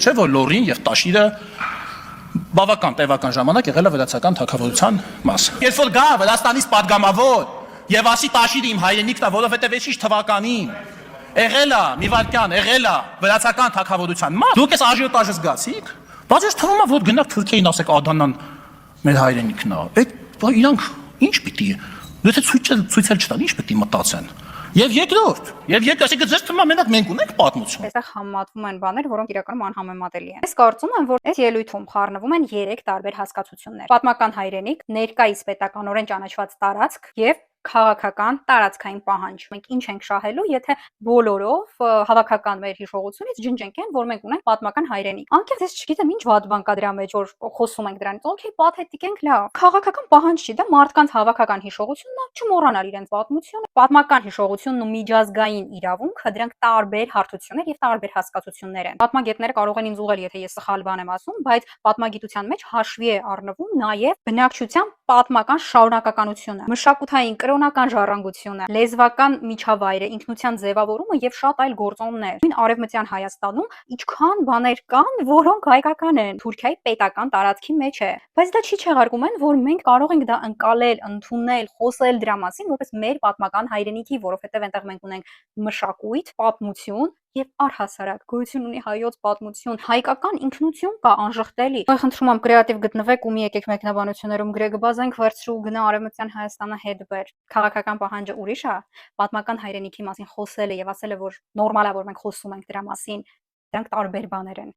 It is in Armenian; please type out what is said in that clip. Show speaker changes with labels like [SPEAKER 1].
[SPEAKER 1] Չէ՞ որ Լոռին եւ Տաշիրը բավական տևական ժամանակ եղել է վրացական թագավորության մաս։ Երբ որ գա Վրաստանից падգամավոր եւ ասի Տաշիրը իմ հայրենիքն է, որովհետեւ էշիշ թվականին եղել է մի վարքյան, եղել է վրացական թագավորության մաս, դուք այս աժիոտաժը զգացիք, բայց ես թվում է որ գնաք Թուրքիային ասեք Ադանան մեր հայրենիքն է։ Այդ իրանք ինչ պիտի, եթե ցույցել չտան, ինչ պիտի մտածեն։ Եվ երկրորդ, այսինքն ձեզ թվում է մենակ մենք ունենք պատմություն։
[SPEAKER 2] Այստեղ համատվում են բաներ, որոնք իրականում անհամեմատելի են։ Ես կարծում եմ, որ այս ելույթում խառնվում են 3 տարբեր հասկացություններ. պատմական հայրենիք, ներկայիս պետականորեն ճանաչված տարածք եւ քաղաքական տարածքային պահանջ։ Մենք ինչ ենք շահելու, եթե բոլորով հավաքական մեր հիշողությունից ջնջենք այն, որ մենք ունենք պատմական հայրենիք։ Անկեղծ ես չգիտեմ ինչ վատ բան կա դրա մեջ, որ խոսում ենք դրանից։ Okay, պաթետիկ ենք, լավ։ Քաղաքական պահանջ չի, դա մարդկանց հավաքական հիշողությունն է, չմոռանալ իրենց պատմությունը։ Պատմական հիշողությունն ու միջազգային իրավունքը դրանք տարբեր հարթություններ եւ տարբեր հասկացություններ են։ Պատմագետները կարող են ինձ ուղղել, եթե ես սխալ բան եմ ասում, բայց պատմագիտության մեջ հաշվի է առնվում նաեւ բնակչության պատմական շարունակականությունը, մշակութային կրոնական ժառանգությունը, լեզվական միջավայրը, ինքնության ձևավորումը եւ շատ այլ գործոններ։ Նույն արևմտյան Հայաստանում ինչքան բաներ կան, որոնք հայկական են, Թուրքիայի պետական տարածքի մեջ է։ Բայց դա չի չեղարկում այն, որ մենք կարող ենք դա ընկալել, ընդունել, խոսել դրա մասին որպես մեր պատմական հայրենիքի, որովհետեւ այնտեղ մենք ունենք մշակույթ, պատմություն եւ առհասարակ գոյություն ունի հայոց պատմություն, հայկական ինքնություն կա անժխտելի։ Խնդրում եմ կրեատիվ գտնվեք ու մի եկեք մեկնաբանություններում գրեք բազենք վերցրու գնա արևմտյան Հայաստանը հետ բեր։ Քաղաքական պահանջը ուրիշ է, պատմական հայրենիքի մասին խոսելը եւ ասելը որ նորմալ է որ մենք խոսում ենք դրա մասին, դրանք տարբեր բաներ են։